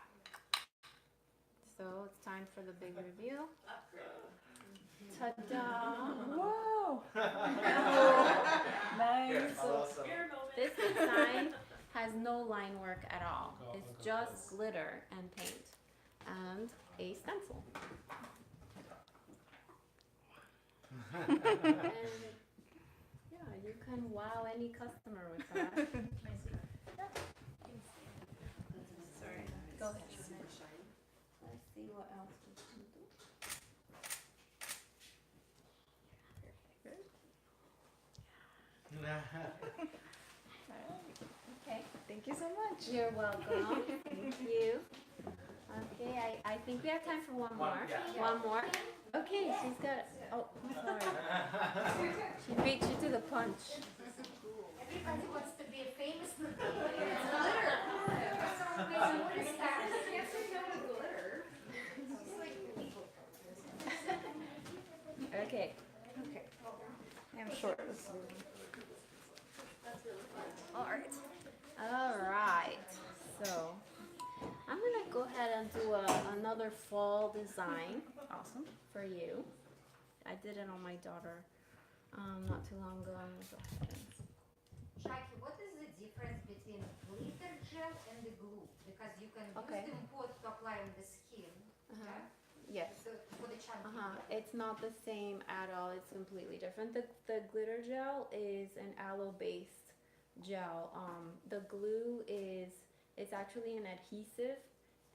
So it's time for the big review. Ta-da! Whoa! Nice. This design has no line work at all. It's just glitter and paint and a stencil. And yeah, you can wow any customer with that. Sorry. Go ahead. Let's see what else we can do. Okay. Thank you so much. You're welcome. Thank you. Okay, I think we have time for one more. yeah. One more. Okay, she's got. Oh, I'm sorry. She beat you to the punch. Everybody wants to be a famous glitter. It's glitter. So we noticed that. Can't say no to glitter. It's like illegal. Okay. Okay. I'm short. All right. All right. So I'm gonna go ahead and do another fall design. Awesome for you. I did it on my daughter not too long ago. I'm gonna go ahead and Jackie, what is the difference between glitter gel and the glue? Because you can Okay. use them both to apply on the skin. Uh-huh. Yes. So for the chunky. It's not the same at all. It's completely different. The glitter gel is an aloe-based gel. The glue it's actually an adhesive,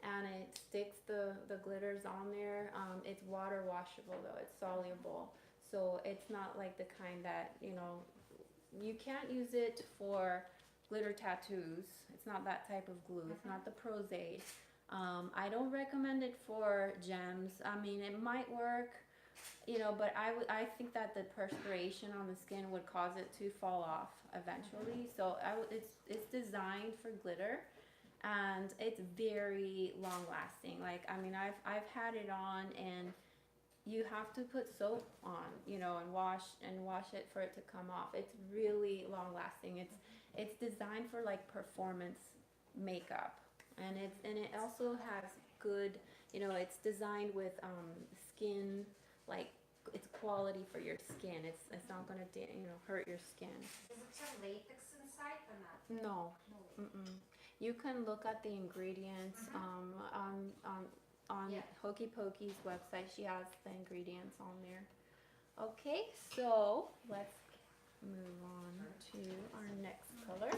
and it sticks the glitters on there. It's water washable though. It's soluble, so it's not like the kind that you can't use it for glitter tattoos. It's not that type of glue. It's not the Prozade. I don't recommend it for gems. I mean, it might work, but I think that the perspiration on the skin would cause it to fall off eventually. So it's designed for glitter, and it's very long lasting. Like, I mean, I've had it on, and you have to put soap on, and wash it for it to come off. It's really long lasting. It's designed for like performance makeup. And it also has good, it's designed with skin, like it's quality for your skin. It's not gonna hurt your skin. Does it have latex inside or not? No. No. You can look at the ingredients on Yeah. Hokey Pokey's website. She has the ingredients on there. Okay, so let's move on to our next color.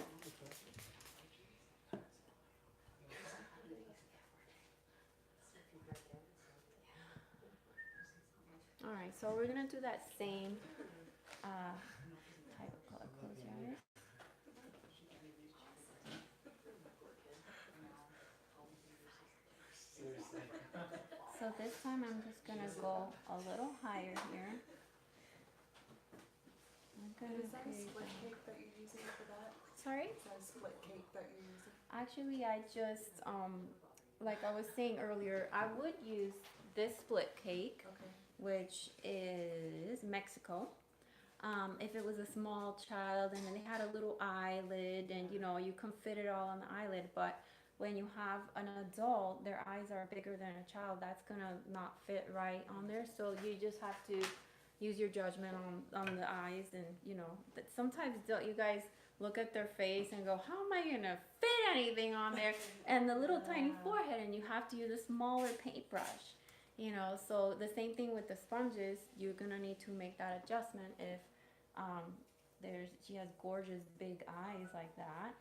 All right, so we're gonna do that same type of color. Close your eyes. So this time I'm just gonna go a little higher here. I'm gonna Is that a create split a- cake that you're using for that? Sorry? Is that a split cake that you're using? Actually, I just like I was saying earlier, I would use this split cake, Okay. which is Mexico. If it was a small child and then they had a little eyelid and you can fit it all on the eyelid, but when you have an adult, their eyes are bigger than a child, that's gonna not fit right on there. So you just have to use your judgment on the eyes, and that sometimes don't you guys look at their face and go, how am I gonna fit anything on there? And the little tiny forehead, and you have to use a smaller paintbrush. So the same thing with the sponges, you're gonna need to make that adjustment if she has gorgeous big eyes like that.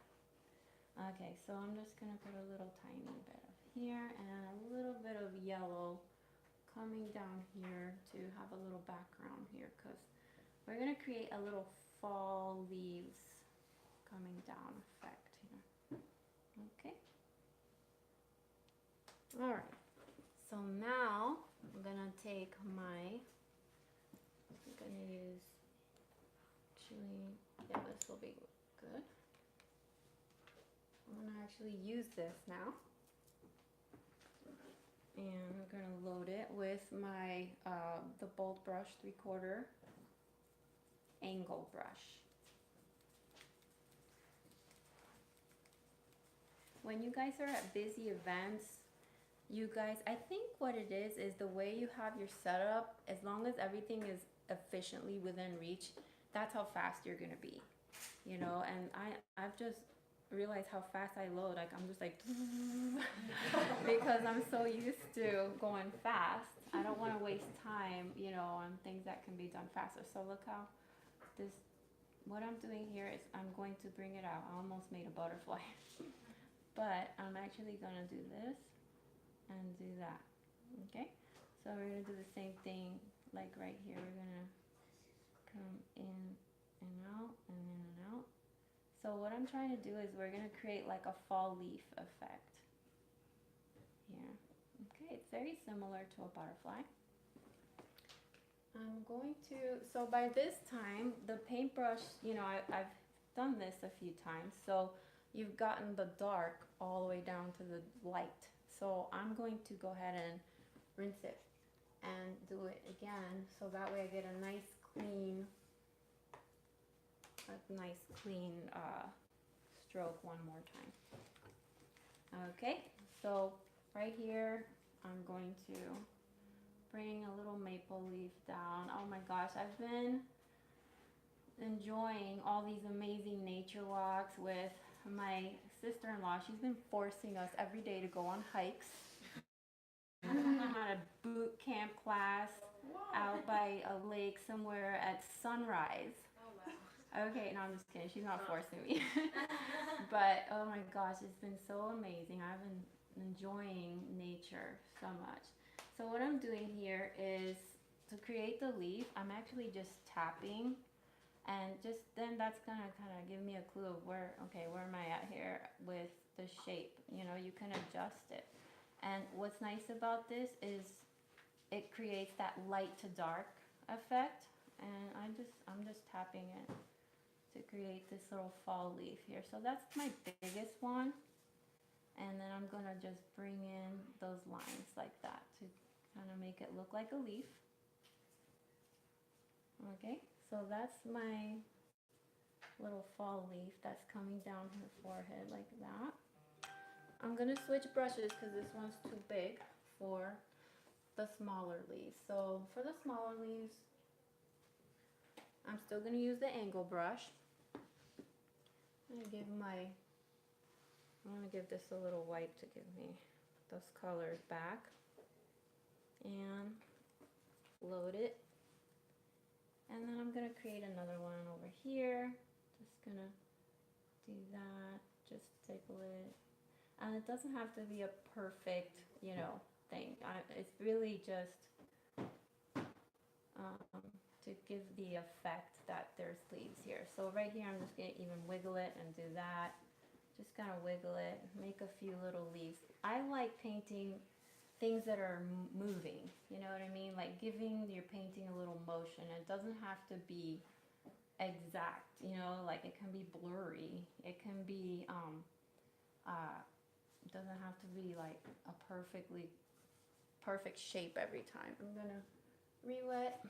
Okay, so I'm just gonna put a little tiny bit of here and a little bit of yellow coming down here to have a little background here, because we're gonna create a little fall leaves coming down effect here. Okay. All right. So now I'm gonna take I'm gonna use actually, yeah, this will be good. I'm gonna actually use this now. And I'm gonna load it with my, the Bold Brush 3/4 angle brush. When you guys are at busy events, you guys, I think what it is the way you have your setup, as long as everything is efficiently within reach, that's how fast you're gonna be, you know. And I've just realized how fast I load. Like I'm just like because I'm so used to going fast. I don't want to waste time, you know, on things that can be done faster. So look how this, what I'm doing here is I'm going to bring it out. I almost made a butterfly, but I'm actually gonna do this and do that. Okay, so we're gonna do the same thing like right here. We're gonna come in and out and in and out. So what I'm trying to do is we're gonna create like a fall leaf effect here. Okay, it's very similar to a butterfly. I'm going to, so by this time, the paintbrush, you know, I've done this a few times, so you've gotten the dark all the way down to the light. So I'm going to go ahead and rinse it and do it again, so that way I get a nice clean stroke one more time. Okay, so right here I'm going to bring a little maple leaf down. Oh my gosh, I've been enjoying all these amazing nature walks with my sister-in-law. She's been forcing us every day to go on hikes. I'm at a boot camp class out by a lake somewhere at sunrise. Okay, no, I'm just kidding. She's not forcing me. But, oh my gosh, it's been so amazing. I've been enjoying nature so much. So what I'm doing here is to create the leaf, I'm actually just tapping. And just then that's gonna kind of give me a clue of where, okay, where am I at here with the shape? You know, you can adjust it. And what's nice about this is it creates that light to dark effect. And I'm just tapping it to create this little fall leaf here. So that's my biggest one. And then I'm gonna just bring in those lines like that to kind of make it look like a leaf. Okay, so that's my little fall leaf that's coming down her forehead like that. I'm gonna switch brushes because this one's too big for the smaller leaves. So for the smaller leaves, I'm still gonna use the angle brush. I'm gonna give this a little white to give me those colors back. And load it. And then I'm gonna create another one over here. Just gonna do that, just tickle it. And it doesn't have to be a perfect, you know, thing. It's really just to give the effect that there's leaves here. So right here, I'm just gonna even wiggle it and do that. Just kind of wiggle it, make a few little leaves. I like painting things that are moving, you know what I mean? Like giving your painting a little motion. It doesn't have to be exact, you know, like it can be blurry. It can be, it doesn't have to be like a perfect shape every time. I'm gonna re-wet.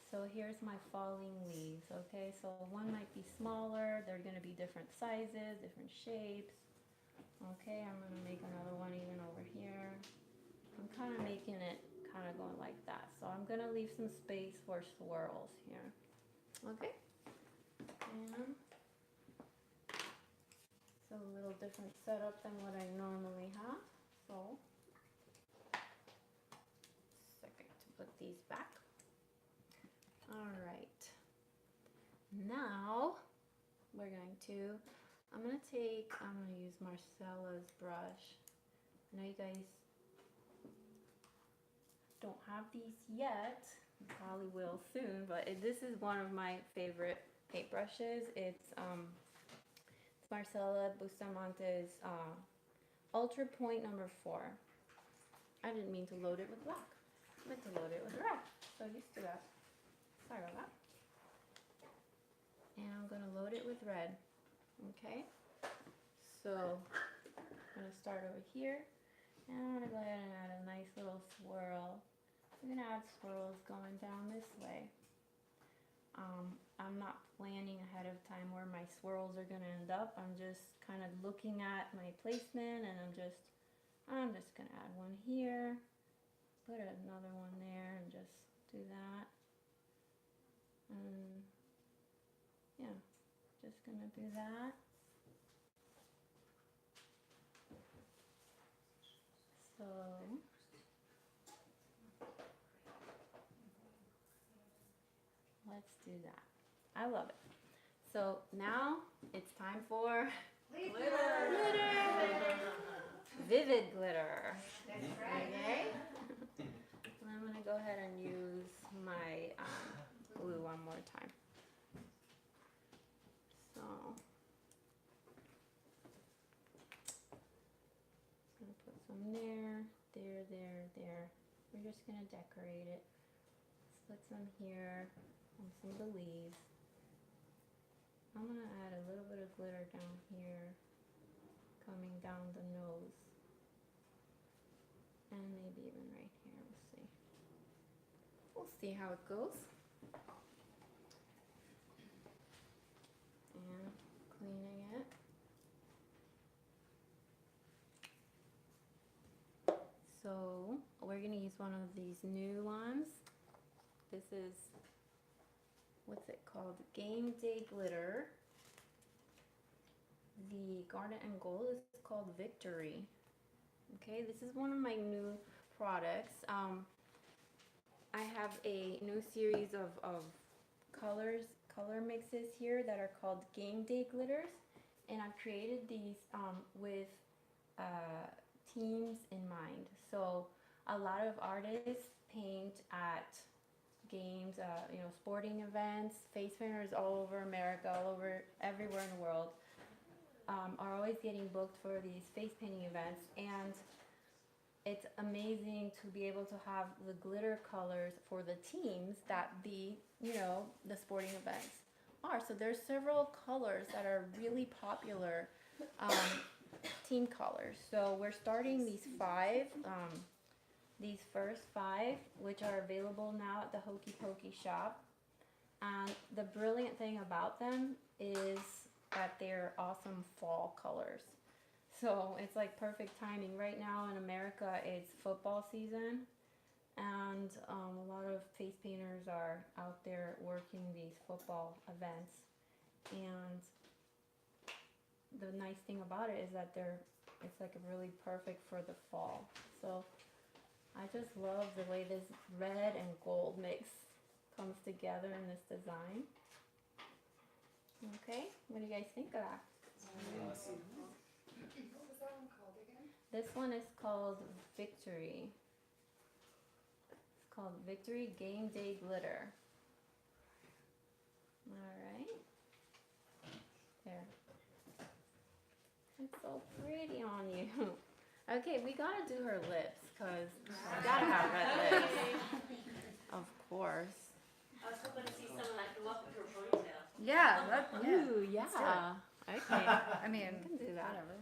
So here's my falling leaves, okay? So one might be smaller, they're gonna be different sizes, different shapes. Okay, I'm gonna make another one even over here. I'm kind of making it kind of going like that. So I'm gonna leave some space for swirls here. Okay, and it's a little different setup than what I normally have. So, second to put these back. All right, now we're going to, I'm gonna use Marcella's brush. I know you guys don't have these yet, you probably will soon, but this is one of my favorite paintbrushes. It's Marcella Bustamante's Ultra Point number 4. I didn't mean to load it with black. I meant to load it with red. So used to that. Sorry about that. and I'm gonna load it with red. Okay, so I'm gonna start over here, and I'm gonna go ahead and add a nice little swirl. I'm gonna add swirls going down this way. I'm not planning ahead of time where my swirls are gonna end up. I'm just kind of looking at my placement, and I'm just gonna add one here, put another one there, and just do that. And yeah, just gonna do that. So let's do that. I love it. So now it's time for glitter. Vivid glitter. That's right. Okay. And I'm gonna go ahead and use my glue one more time. So I'm gonna put some there, there. We're just gonna decorate it. Let's put some here on some of the leaves. I'm gonna add a little bit of glitter down here, coming down the nose. And maybe even right here, we'll see. We'll see how it goes. And cleaning it. So we're gonna use one of these new ones. This is, what's it called? Game Day Glitter. The garnet and gold is called Victory. Okay, this is one of my new products. I have a new series of color mixes here that are called Game Day Glitters, and I've created these with teams in mind. So a lot of artists paint at games, sporting events. Face painters all over America, all over everywhere in the world are always getting booked for these face painting events, and it's amazing to be able to have the glitter colors for the teams that the sporting events are. So there's several colors that are really popular team colors. So we're starting these first five, which are available now at the Hokey Pokey shop. And the brilliant thing about them is that they're awesome fall colors. So it's like perfect timing. Right now in America, it's football season, and a lot of face painters are out there working these football events. And the nice thing about it is that it's like really perfect for the fall. So I just love the way this red and gold mix comes together in this design. Okay, what do you guys think of that? Awesome. What was that one called again? This one is called Victory. It's called Victory Game Day Glitter. Alright. There. It's so pretty on you. Okay, we gotta do her lips, because we gotta have red lips. Of course. I was hoping to see some of that go up with her ponytail. Yeah, Ooh, yeah. let's Okay. I mean, I can do that. whatever.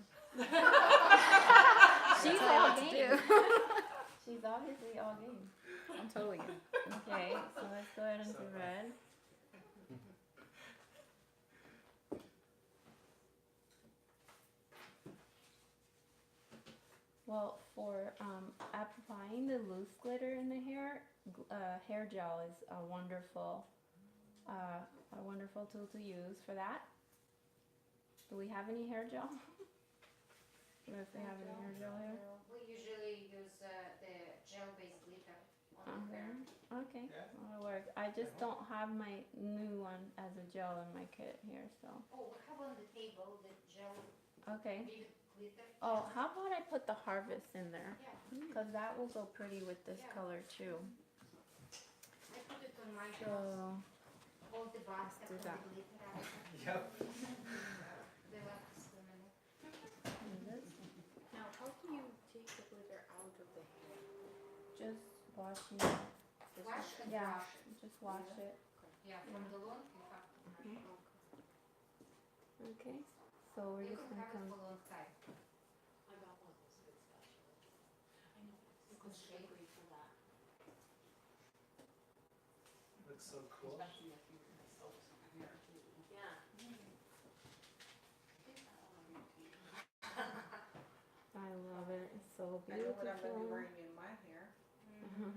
She's all I all have to game. do. She's obviously all game. I'm totally good. Okay, so let's go ahead and do red. Well, for applying the loose glitter in the hair, hair gel is a wonderful tool to use for that. Do we have any hair gel? Do we have any hair gel here? We usually use the gel-based glitter on the hair. Okay, Yeah. that'll work. I just don't have my new one as a gel in my kit here, so. Oh, we have on the table the gel Okay. big glitter. Oh, how about I put the harvest in there? Yeah, Because that will go pretty with this Yeah. color too. I put it on my So, all the buns do that that. have the glitter. Yep. They left so many. Now, how do you take the glitter out of the hair? just washing it. Wash and Yeah. brush it. Just wash it. Yeah, from the lawn you have to brush. Okay, so we're You just can gonna have it come. for a long time. I got one of those good specials. I know, it's good shapery for that. Looks so cool. Especially if you can soak some hair too. Yeah. I love it. It's so I know what I'm gonna be beautiful. wearing in my hair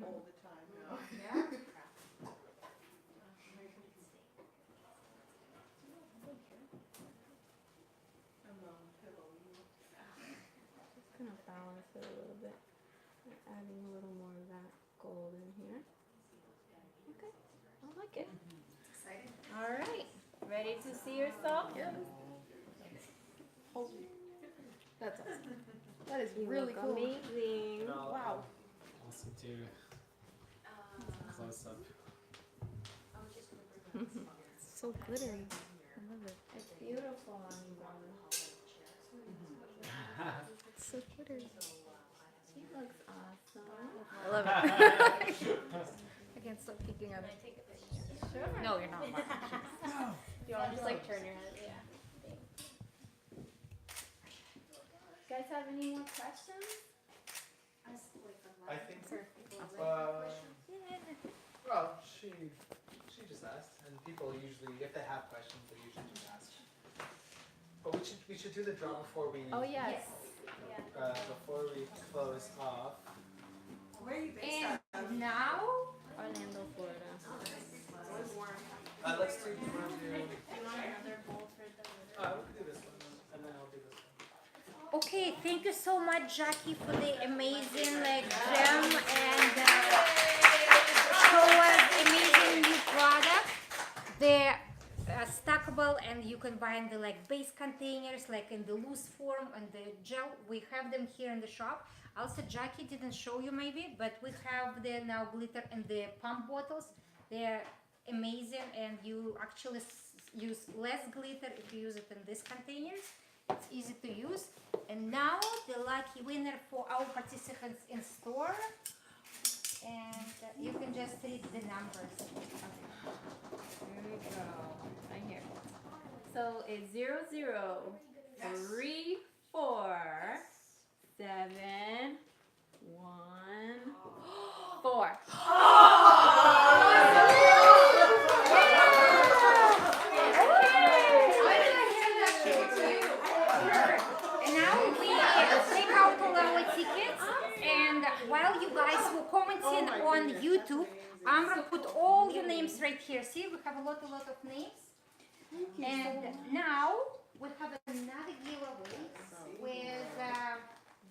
all the time now. Yeah. I'm on pillow. Just gonna balance it a little bit. Adding a little more of that gold in here. Okay, I like it. Exciting. All right, ready to see yourself? Yes. That's awesome. That is You really look cool. amazing. And I'll, Wow. Also do close up. I was just gonna bring that small. So glittery. I love it. It's beautiful on you, brother. It's so glittery. She looks awesome. I love it. I can't stop peeking at Can it. I take a picture? Sure. No, you're not. You want to just like turn your head? Yeah. You guys have any more questions? I think. Well, she just asked, and people usually, if they have questions, they usually just ask. But we should do the draw before we Oh yes. before we close off. Where are you based And at? now, Orlando, Florida. It's always warm. Let's do. You want to do? You want another bowl for the? We can do this one, and then I'll do this one. okay, thank you so much, Jackie, for the amazing gem and show us amazing new product. They're stackable, and you can buy in the base containers, in the loose form and the gel. We have them here in the shop. Also, Jackie didn't show you maybe, but we have the now glitter in the pump bottles. They're amazing, and you actually use less glitter if you use it in these containers. It's easy to use. And now the lucky winner for our participants in store, and you can just read the numbers. Here we go. Right here. So it's 0, 0, 3, 4, 7, 1, 4. And now we take out all our tickets, and while you guys were commenting on YouTube, I'm gonna put all your names right here. See, we have a lot of names. And now we have another giveaway with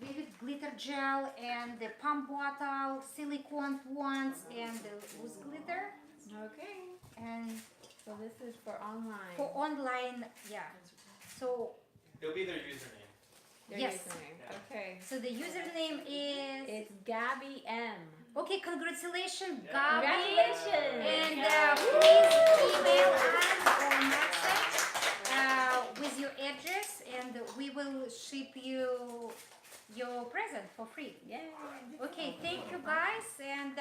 vivid glitter gel and the pump bottle, silicone ones, and the loose glitter. Okay. And So this is for online. for online, yeah. So It'll be their username. Their yes. username. Yeah. Okay. So the username is. It's Gabby M. Okay, congratulations, Yeah. Gabi. Congratulations. And please email us or message with your address, and we will ship you your present for free. Yay. Okay, thank you guys. And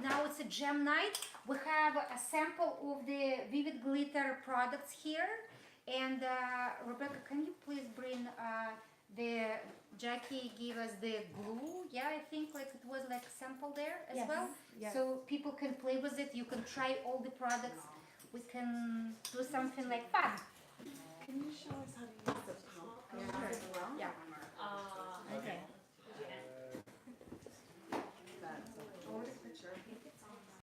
now it's a gem night. We have a sample of the Vivid Glitter products here. And Rebecca, can you please bring Jackie gave us the glue. Yeah, I think it was a sample there as Yes. well. Yes. So people can play with it. You can try all the products. We can do something fun.